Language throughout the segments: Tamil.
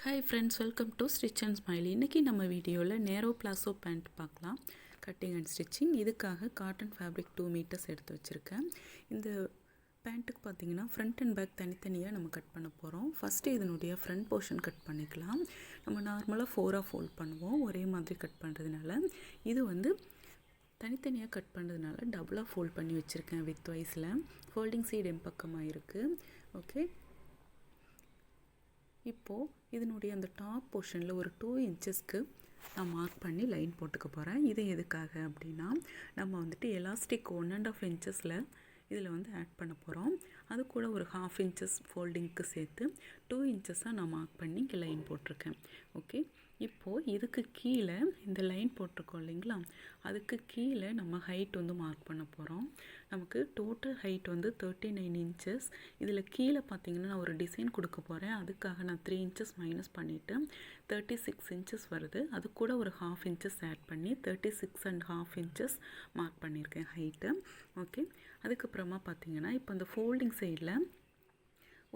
Hi friends, welcome to Stitch and Smile. இன்றைக்கி நம்ம வீடியோவில் நேரோ பிளாசோ பேண்ட் பார்க்கலாம். Cutting and stitching. இதுக்காக காட்டன் ஃபேப்ரிக் 2 மீட்டர்ஸ் எடுத்து வச்சுருக்கேன். இந்த பேண்ட்டுக்கு பார்த்திங்கன்னா ஃப்ரண்ட் அண்ட் பேக் தனித்தனியாக நம்ம கட் பண்ண போகிறோம். ஃபஸ்ட்டு இதனுடைய ஃப்ரண்ட் போர்ஷன் கட் பண்ணிக்கலாம். நம்ம நார்மலாக 4ஆக ஃபோல்ட் பண்ணுவோம். ஒரே மாதிரி கட் பண்ணுறதுனால இது வந்து தனித்தனியாக கட் பண்ணுறதுனால டபுளாக ஃபோல்ட் பண்ணி வச்சுருக்கேன். வித் வைஸில் ஃபோல்டிங் சைடு என் பக்கமாக இருக்குது. ஓகே, இப்போது இதனுடைய அந்த டாப் போர்ஷனில் ஒரு 2 இன்ச்சஸ்க்கு நான் மார்க் பண்ணி லைன் போட்டுக்க போகிறேன். இது எதுக்காக அப்படின்னா, நம்ம வந்துட்டு எலாஸ்டிக் 1.5 இன்ச்சஸில் இதில் வந்து ஆட் பண்ண போகிறோம். அது கூட ஒரு 1/2 இன்ச்சஸ் ஃபோல்டிங்க்கு சேர்த்து 2 இன்ச்சஸாக நான் மார்க் பண்ணி இங்கே லைன் போட்டிருக்கேன். ஓகே, இப்போது இதுக்கு கீழே இந்த லைன் போட்டிருக்கோம் இல்லைங்களா, அதுக்கு கீழே நம்ம ஹைட் வந்து மார்க் பண்ண போகிறோம். நமக்கு டோட்டல் ஹைட் வந்து 39 இன்ச்சஸ். இதில் கீழே பார்த்திங்கன்னா நான் ஒரு டிசைன் கொடுக்க போகிறேன். அதுக்காக நான் 3 இன்ச்சஸ் மைனஸ் பண்ணிவிட்டு 36 இன்ச்சஸ் வருது. அது கூட ஒரு 1/2 இன்ச்சஸ் ஆட் பண்ணி 36.5 இன்ச்சஸ் மார்க் பண்ணியிருக்கேன் ஹைட்டு. ஓகே, அதுக்கப்புறமா பார்த்திங்கன்னா இப்போ அந்த ஃபோல்டிங் சைடில்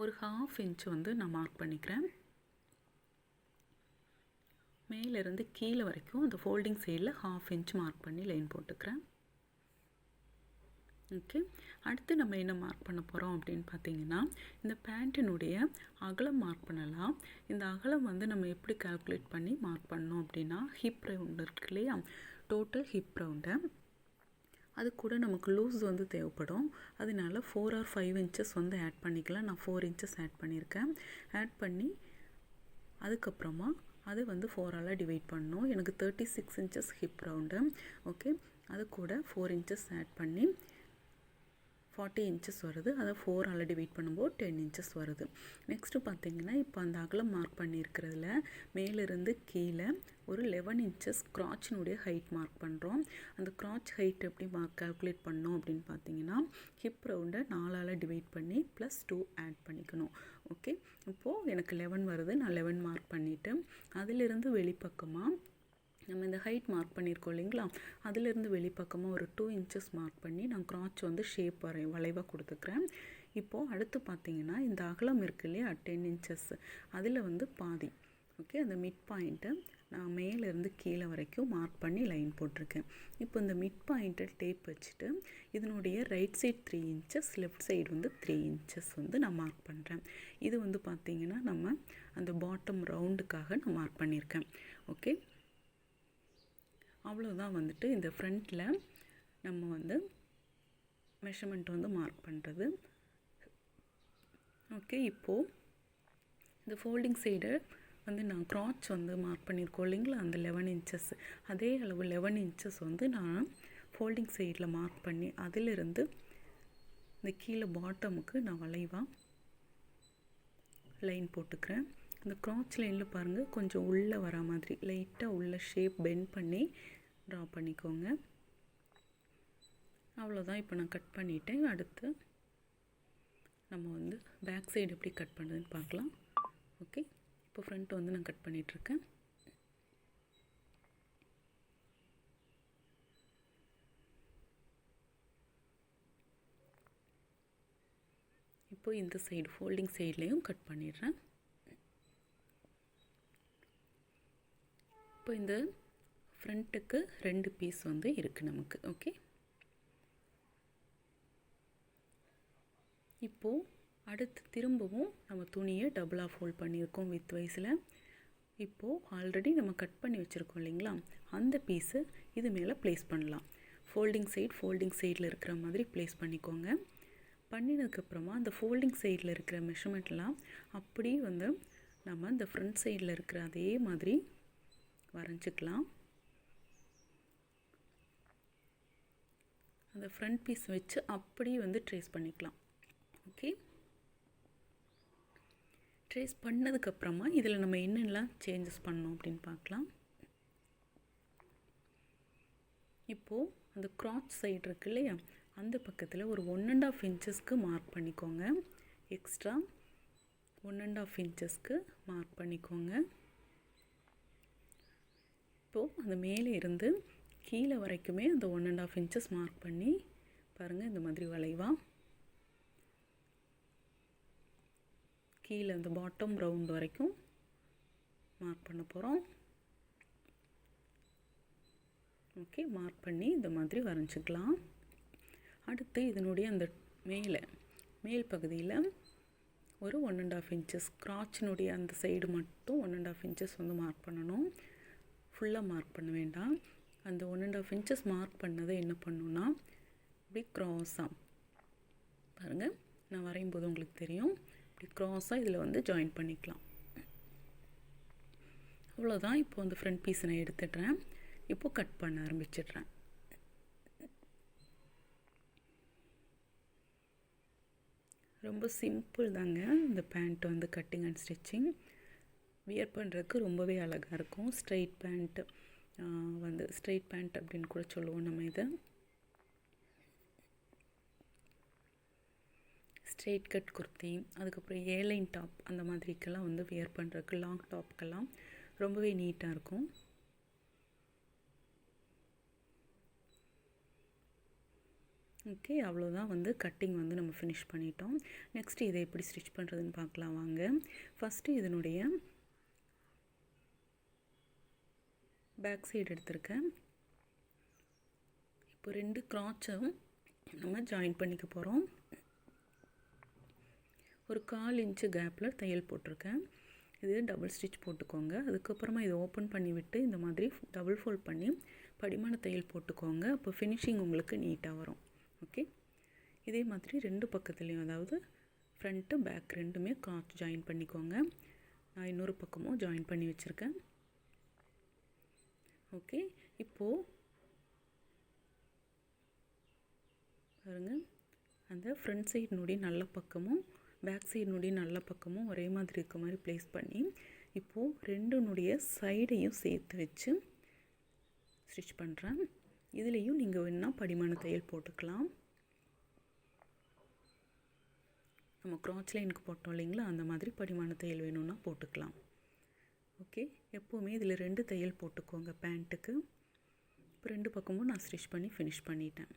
ஒரு 1/2 இன்ச் வந்து நான் மார்க் பண்ணிக்கிறேன். மேலேருந்து கீழே வரைக்கும் அந்த ஃபோல்டிங் சைடில் 1/2 இன்ச் மார்க் பண்ணி லைன் போட்டுக்கிறேன். ஓகே, அடுத்து நம்ம என்ன மார்க் பண்ண போகிறோம் அப்படின்னு பார்த்தீங்கன்னா, இந்த பேண்ட்டினுடைய அகலம் மார்க் பண்ணலாம். இந்த அகலம் வந்து நம்ம எப்படி கால்குலேட் பண்ணி மார்க் பண்ணோம் அப்படின்னா, ஹிப் ரவுண்டு இருக்கு இல்லையா, டோட்டல் ஹிப் ரவுண்டை அது கூட நமக்கு லூஸ் வந்து தேவைப்படும். அதனால 4 or 5 இன்ச்சஸ் வந்து ஆட் பண்ணிக்கலாம். நான் 4 இன்ச்சஸ் ஆட் பண்ணியிருக்கேன். ஆட் பண்ணி அதுக்கப்புறமா அது வந்து 4ஆல் டிவைட் பண்ணணும். எனக்கு 36 இன்ச்சஸ் ஹிப் ரவுண்டு. ஓகே, அது கூட 4 இன்ச்சஸ் ஆட் பண்ணி 40 இன்ச்சஸ் வருது. அதை 4ஆல் டிவைட் பண்ணும்போது 10 இன்ச்சஸ் வருது. நெக்ஸ்ட்டு பார்த்திங்கன்னா, இப்போ அந்த அகலம் மார்க் பண்ணியிருக்கிறதுல மேலேருந்து கீழே ஒரு 11 இன்ச்சஸ் க்ராச்சினுடைய ஹைட் மார்க் பண்ணுறோம். அந்த க்ராச் ஹைட் எப்படி கால்குலேட் பண்ணோம் அப்படின்னு பார்த்தீங்கன்னா, ஹிப் ரவுண்டை 4ஆல் டிவைட் பண்ணி +2 ஆட் பண்ணிக்கணும். ஓகே, இப்போது எனக்கு 11 வருது. நான் 11 மார்க் பண்ணிவிட்டு அதிலிருந்து வெளிப்பக்கமாக நம்ம இந்த ஹைட் மார்க் பண்ணியிருக்கோம் இல்லைங்களா, அதிலிருந்து வெளிப்பக்கமாக ஒரு 2 இன்ச்சஸ் மார்க் பண்ணி நான் க்ராச் வந்து ஷேப் வளைவாக கொடுத்துக்கிறேன். இப்போது அடுத்து பார்த்திங்கன்னா, இந்த அகலம் இருக்கு இல்லையா 10 இன்ச்சஸ், அதில் வந்து பாதி. ஓகே, அந்த மிட் பாயிண்ட்டை நான் மேலேருந்து கீழே வரைக்கும் மார்க் பண்ணி லைன் போட்டிருக்கேன். இப்போ இந்த மிட் பாயிண்ட்டை டேப் வச்சுட்டு இதனுடைய right side 3 inches, left side வந்து 3 இன்ச்சஸ் வந்து நான் மார்க் பண்ணுறேன். இது வந்து பார்த்திங்கன்னா நம்ம அந்த பாட்டம் ரவுண்டுக்காக நான் மார்க் பண்ணியிருக்கேன். ஓகே, அவ்வளோதான் வந்துட்டு இந்த ஃப்ரண்ட்டில் நம்ம வந்து மெஷர்மெண்ட் வந்து மார்க் பண்ணுறது. ஓகே, இப்போது இந்த ஃபோல்டிங் சைடு வந்து நான் க்ராச் வந்து மார்க் பண்ணியிருக்கோம் இல்லைங்களா, அந்த 11 இன்ச்சஸ், அதே அளவு 11 இன்ச்சஸ் வந்து நான் ஃபோல்டிங் சைடில் மார்க் பண்ணி அதிலிருந்து இந்த கீழே பாட்டமுக்கு நான் வளைவாக லைன் போட்டுக்கிறேன். அந்த க்ராச் லைனில் பாருங்கள், கொஞ்சம் உள்ளே வர மாதிரி லைட்டாக உள்ள ஷேப் பெண்ட் பண்ணி ட்ரா பண்ணிக்கோங்க. அவ்வளோதான். இப்போ நான் கட் பண்ணிவிட்டேன். அடுத்து நம்ம வந்து பேக் சைடு எப்படி கட் பண்ணுறதுன்னு பார்க்கலாம். ஓகே, இப்போ ஃப்ரண்ட் வந்து நான் கட் பண்ணிகிட்ருக்கேன். இப்போ இந்த சைடு ஃபோல்டிங் சைட்லேயும் கட் பண்ணிடுறேன். இப்போ இந்த ஃப்ரண்ட்டுக்கு 2 பீஸ் வந்து இருக்குது நமக்கு. ஓகே, இப்போது அடுத்து திரும்பவும் நம்ம துணியை டபுளாக ஃபோல்ட் பண்ணியிருக்கோம் வித் வைஸில். இப்போது ஆல்ரெடி நம்ம கட் பண்ணி வச்சுருக்கோம் இல்லைங்களா, அந்த பீஸை இது மேலே ப்ளேஸ் பண்ணலாம். ஃபோல்டிங் சைடில் இருக்கிற மாதிரி ப்ளேஸ் பண்ணிக்கோங்க. பண்ணினதுக்கப்புறமா அந்த ஃபோல்டிங் சைடில் இருக்கிற மெஷர்மெண்ட்லாம் அப்படியே வந்து நம்ம இந்த ஃப்ரண்ட் சைடில் இருக்கிற அதே மாதிரி வரைஞ்சிக்கலாம். அந்த ஃப்ரண்ட் பீஸ் வச்சு அப்படியே வந்து ட்ரேஸ் பண்ணிக்கலாம். ஓகே, ட்ரேஸ் பண்ணதுக்கப்புறமா இதில் நம்ம என்னென்னலாம் சேஞ்சஸ் பண்ணோம் அப்படின்னு பார்க்கலாம். இப்போது அந்த க்ராச் சைடு இருக்கு இல்லையா, அந்த பக்கத்தில் ஒரு 1.5 இன்ச்சஸ்க்கு மார்க் பண்ணிக்கோங்க. எக்ஸ்ட்ரா 1.5 இன்ச்சஸ்க்கு மார்க் பண்ணிக்கோங்க. இப்போது அந்த மேலே இருந்து கீழே வரைக்குமே அந்த 1.5 இன்ச்சஸ் மார்க் பண்ணி பாருங்கள், இந்த மாதிரி வளைவாக கீழே அந்த பாட்டம் ரவுண்ட் வரைக்கும் மார்க் பண்ண போகிறோம். ஓகே, மார்க் பண்ணி இந்த மாதிரி வரைஞ்சிக்கலாம். அடுத்து இதனுடைய அந்த மேல் பகுதியில் ஒரு 1.5 இன்ச்சஸ் கிராச்சினுடைய அந்த சைடு மட்டும் 1.5 இன்ச்சஸ் வந்து மார்க் பண்ணணும். ஃபுல்லாக மார்க் பண்ண வேண்டாம். அந்த 1.5 இன்ச்சஸ் மார்க் பண்ணதை என்ன பண்ணணுன்னா இப்படி க்ராஸாக பாருங்கள், நான் வரையும் போது உங்களுக்கு தெரியும், இப்படி க்ராஸாக இதில் வந்து ஜாயின் பண்ணிக்கலாம். அவ்வளோதான். இப்போ அந்த ஃப்ரண்ட் பீஸை நான் எடுத்துடுறேன். இப்போது கட் பண்ண ஆரம்பிச்சிடுறேன். ரொம்ப சிம்பிள் தாங்க இந்த பேண்ட் வந்து கட்டிங் அண்ட் ஸ்டிச்சிங். வியர் பண்ணுறதுக்கு ரொம்பவே அழகாக இருக்கும். ஸ்ட்ரைட் பேண்ட் வந்து ஸ்ட்ரைட் பேண்ட் அப்படின்னு கூட சொல்லுவோம் நம்ம இதை. ஸ்ட்ரெயிட் கட் குர்த்தி, அதுக்கப்புறம் ஏலைன் டாப் அந்த மாதிரிக்கெல்லாம் வந்து வியர் பண்ணுறதுக்கு, லாங் டாப்க்கெல்லாம் ரொம்பவே நீட்டாக இருக்கும். ஓகே, அவ்வளோதான். வந்து கட்டிங் வந்து நம்ம ஃபினிஷ் பண்ணிட்டோம். நெக்ஸ்ட்டு இதை எப்படி ஸ்டிச் பண்ணுறதுன்னு பார்க்கலாம் வாங்க. ஃபஸ்ட்டு இதனுடைய பேக் சைடு எடுத்திருக்கேன். இப்போ 2 கிராச்சும் நம்ம ஜாயின் பண்ணிக்க போகிறோம். ஒரு 1/4 இன்ச்சு கேப்பில் தையல் போட்டிருக்கேன். இது டபுள் ஸ்டிச் போட்டுக்கோங்க. அதுக்கப்புறமா இதை ஓப்பன் பண்ணி விட்டு இந்த மாதிரி டபுள் ஃபோல்ட் பண்ணி படிமான தையல் போட்டுக்கோங்க. அப்போ ஃபினிஷிங் உங்களுக்கு நீட்டாக வரும். ஓகே, இதே மாதிரி 2 பக்கத்துலேயும், அதாவது ஃப்ரண்ட்டு பேக் ரெண்டுமே கிராச் ஜாயின் பண்ணிக்கோங்க. நான் இன்னொரு பக்கமும் ஜாயின் பண்ணி வச்சுருக்கேன். ஓகே, இப்போது பாருங்கள், அந்த ஃப்ரண்ட் சைடினுடைய நல்ல பக்கமும் பேக் சைடினுடைய நல்ல பக்கமும் ஒரே மாதிரி இருக்க மாதிரி ப்ளேஸ் பண்ணி இப்போது ரெண்டுனுடைய சைடையும் சேர்த்து வச்சு ஸ்டிச் பண்ணுறேன். இதுலேயும் நீங்கள் வேணால் படிமான தையல் போட்டுக்கலாம். நம்ம கிராச் லைனுக்கு போட்டோம் இல்லைங்களா, அந்த மாதிரி படிமான தையல் வேணும்னா போட்டுக்கலாம். ஓகே, எப்போவுமே இதில் 2 தையல் போட்டுக்கோங்க பேண்ட்டுக்கு. இப்போ 2 பக்கமும் நான் ஸ்டிச் பண்ணி ஃபினிஷ் பண்ணிட்டேன்.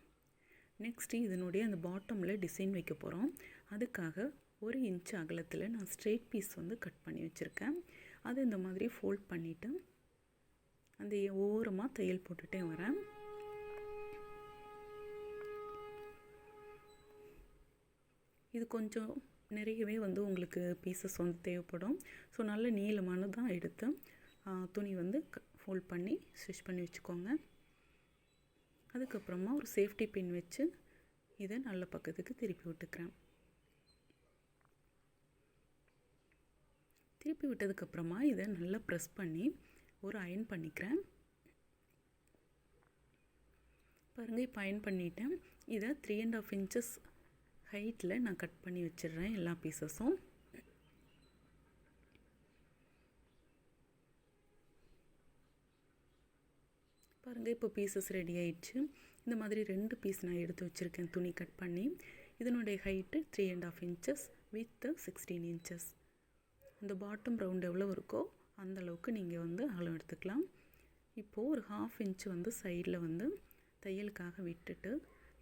நெக்ஸ்ட்டு இதனுடைய அந்த பாட்டமில் டிசைன் வைக்க போகிறோம். அதுக்காக 1 இன்ச் அகலத்தில் நான் ஸ்ட்ரெயிட் பீஸ் வந்து கட் பண்ணி வச்சுருக்கேன். அதை இந்த மாதிரி ஃபோல்ட் பண்ணிவிட்டு அந்த ஓரமாக தையல் போட்டுகிட்டே வரேன். இது கொஞ்சம் நிறையவே வந்து உங்களுக்கு பீசஸ் வந்து தேவைப்படும். ஸோ நல்ல நீளமானதாக எடுத்து துணி வந்து ஃபோல்ட் பண்ணி ஸ்டிச் பண்ணி வச்சுக்கோங்க. அதுக்கப்புறமா ஒரு சேஃப்டி பின் வச்சு இதை நல்ல பக்கத்துக்கு திருப்பி விட்டுக்கிறேன். திருப்பி விட்டதுக்கப்புறமா இதை நல்லா ப்ரெஸ் பண்ணி ஒரு அயன் பண்ணிக்கிறேன். பாருங்கள், இப்போ அயன் பண்ணிவிட்டேன். இதை 3.5 இன்ச்சஸ் ஹைட்டில் நான் கட் பண்ணி வச்சிடுறேன் எல்லா பீசஸும். பாருங்கள், இப்போ பீசஸ் ரெடி ஆயிடுச்சு. இந்த மாதிரி 2 பீஸ் நான் எடுத்து வச்சுருக்கேன் துணி கட் பண்ணி. இதனுடைய ஹைட்டு 3.5 இன்ச்சஸ் வித்து 16 இன்ச்சஸ். இந்த பாட்டம் ரவுண்ட் எவ்வளோ இருக்கோ அந்த அளவுக்கு நீங்கள் வந்து அகலம் எடுத்துக்கலாம். இப்போது ஒரு 1/2 இன்ச்சு வந்து சைடில் வந்து தையலுக்காக விட்டுட்டு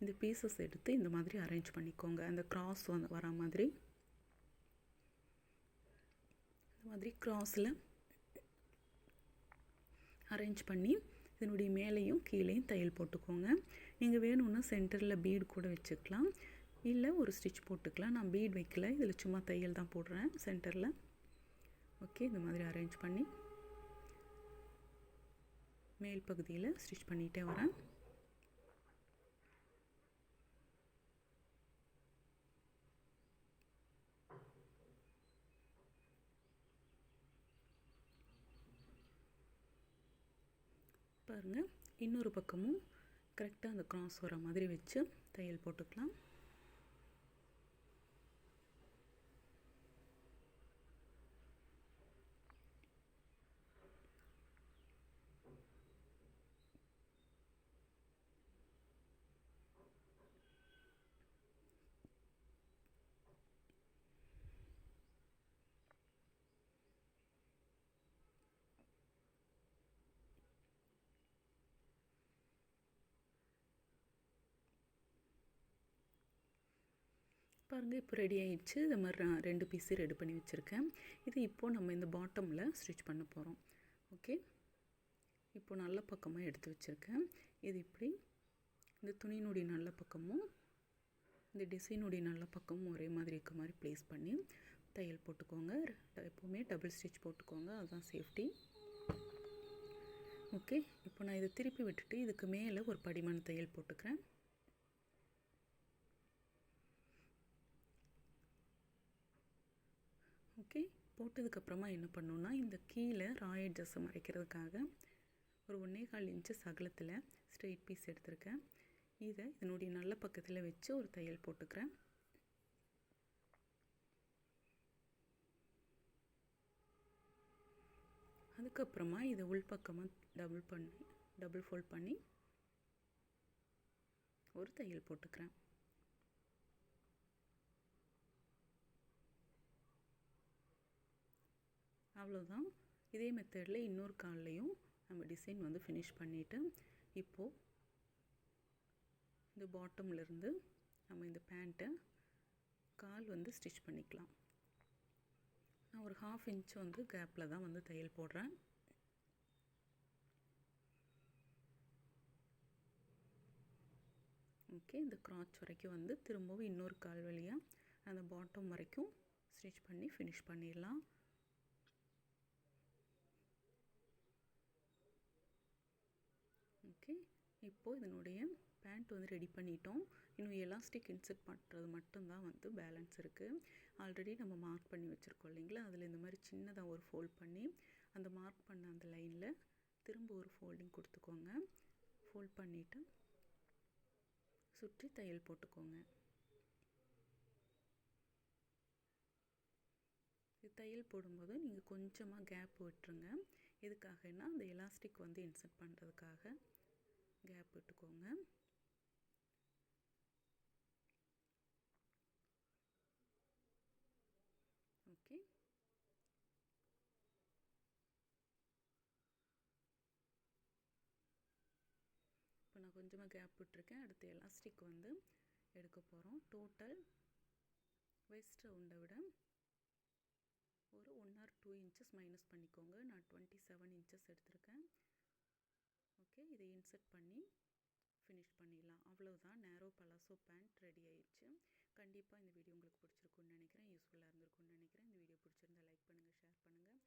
இந்த பீசஸ் எடுத்து இந்த மாதிரி அரேஞ்ச் பண்ணிக்கோங்க. அந்த கிராஸ் வந்து வர மாதிரி இந்த மாதிரி கிராஸில் அரேஞ்ச் பண்ணி இதனுடைய மேலேயும் கீழேயும் தையல் போட்டுக்கோங்க. நீங்கள் வேணும்னா சென்டரில் பீடு கூட வச்சுக்கலாம், இல்லை ஒரு ஸ்டிச் போட்டுக்கலாம். நான் பீட் வைக்கல, இதில் சும்மா தையல் தான் போடுறேன் சென்டரில். ஓகே, இந்த மாதிரி அரேஞ்ச் பண்ணி மேல் பகுதியில் ஸ்டிச் பண்ணிகிட்டே வரேன். பாருங்கள், இன்னொரு பக்கமும் கரெக்டாக அந்த கிராஸ் வர மாதிரி வச்சு தையல் போட்டுக்கலாம். பாருங்கள் இப்போ ரெடி ஆயிடுச்சு. இது மாதிரி நான் 2 பீஸு ரெடி பண்ணி வச்சுருக்கேன். இது இப்போது நம்ம இந்த பாட்டமில் ஸ்டிச் பண்ண போகிறோம். ஓகே, இப்போ நல்ல பக்கமாக எடுத்து வச்சுருக்கேன். இது இப்படி இந்த துணியினுடைய நல்ல பக்கமும் இந்த டிசைனுடைய நல்ல பக்கமும் ஒரே மாதிரி இருக்க மாதிரி ப்ளேஸ் பண்ணி தையல் போட்டுக்கோங்க. எப்போவுமே டபுள் ஸ்டிச் போட்டுக்கோங்க, அதுதான் சேஃப்டி. ஓகே, இப்போ நான் இதை திருப்பி விட்டுட்டு இதுக்கு மேலே ஒரு படிமான தையல் போட்டுக்கிறேன். ஓகே, போட்டதுக்கப்புறமா என்ன பண்ணணுன்னா இந்த கீழே ராய் எட்ஜஸை மறைக்கிறதுக்காக ஒரு 1.25 இன்ச்சஸ் அகலத்தில் ஸ்ட்ரெயிட் பீஸ் எடுத்திருக்கேன். இதை இதனுடைய நல்ல பக்கத்தில் வச்சு ஒரு தையல் போட்டுக்கிறேன். அதுக்கப்புறமா இதை உள்பக்கமாக டபுள் ஃபோல்ட் பண்ணி ஒரு தையல் போட்டுக்கிறேன். அவ்வளோதான். இதே மெத்தடில் இன்னொரு கால்லையும் நம்ம டிசைன் வந்து ஃபினிஷ் பண்ணிவிட்டு இப்போது இந்த பாட்டம்லேருந்து நம்ம இந்த பேண்ட்டை கால் வந்து ஸ்டிச் பண்ணிக்கலாம். நான் ஒரு 1/2 இன்ச் வந்து கேப்பில் தான் வந்து தையல் போடுறேன். ஓகே, இந்த கிராச் வரைக்கும் வந்து திரும்பவும் இன்னொரு கால் வழியாக அந்த பாட்டம் வரைக்கும் ஸ்டிச் பண்ணி ஃபினிஷ் பண்ணிடலாம். ஓகே, இப்போது இதனுடைய பேண்ட் வந்து ரெடி பண்ணிட்டோம். இன்னும் எலாஸ்டிக் இன்சர்ட் பண்ணுறது மட்டும்தான் வந்து பேலன்ஸ் இருக்குது. ஆல்ரெடி நம்ம மார்க் பண்ணி வச்சுருக்கோம் இல்லைங்களா, அதில் இந்த மாதிரி சின்னதாக ஒரு ஃபோல்ட் பண்ணி அந்த மார்க் பண்ண அந்த லைனில் திரும்ப ஒரு ஃபோல்டிங் கொடுத்துக்கோங்க. ஃபோல்ட் பண்ணிவிட்டு சுற்றி தையல் போட்டுக்கோங்க. இது தையல் போடும்போது நீங்கள் கொஞ்சமாக கேப் விட்டுருங்க. எதுக்காகனா அந்த எலாஸ்டிக் வந்து இன்சர்ட் பண்ணுறதுக்காக கேப் விட்டுக்கோங்க. ஓகே, இப்போ நான் கொஞ்சமாக கேப் விட்டுருக்கேன். அடுத்து எலாஸ்டிக் வந்து எடுக்க போகிறோம். டோட்டல் வெஸ்ட் ரவுண்டை விட ஒரு 1 or 2 இன்ச்சஸ் மைனஸ் பண்ணிக்கோங்க. நான் 27 இன்ச்சஸ் எடுத்திருக்கேன். ஓகே, இதை இன்சர்ட் பண்ணி ஃபினிஷ் பண்ணிடலாம். அவ்வளோதான், நேரோ பலாசோ பேண்ட் ரெடி ஆயிடுச்சு. கண்டிப்பாக இந்த வீடியோ உங்களுக்கு பிடிச்சிருக்குன்னு நினைக்கிறேன், யூஸ்ஃபுல்லாக இருந்திருக்குன்னு நினைக்கிறேன். இந்த வீடியோ பிடிச்சிருந்தா லைக் பண்ணுங்கள், ஷேர் பண்ணுங்கள்.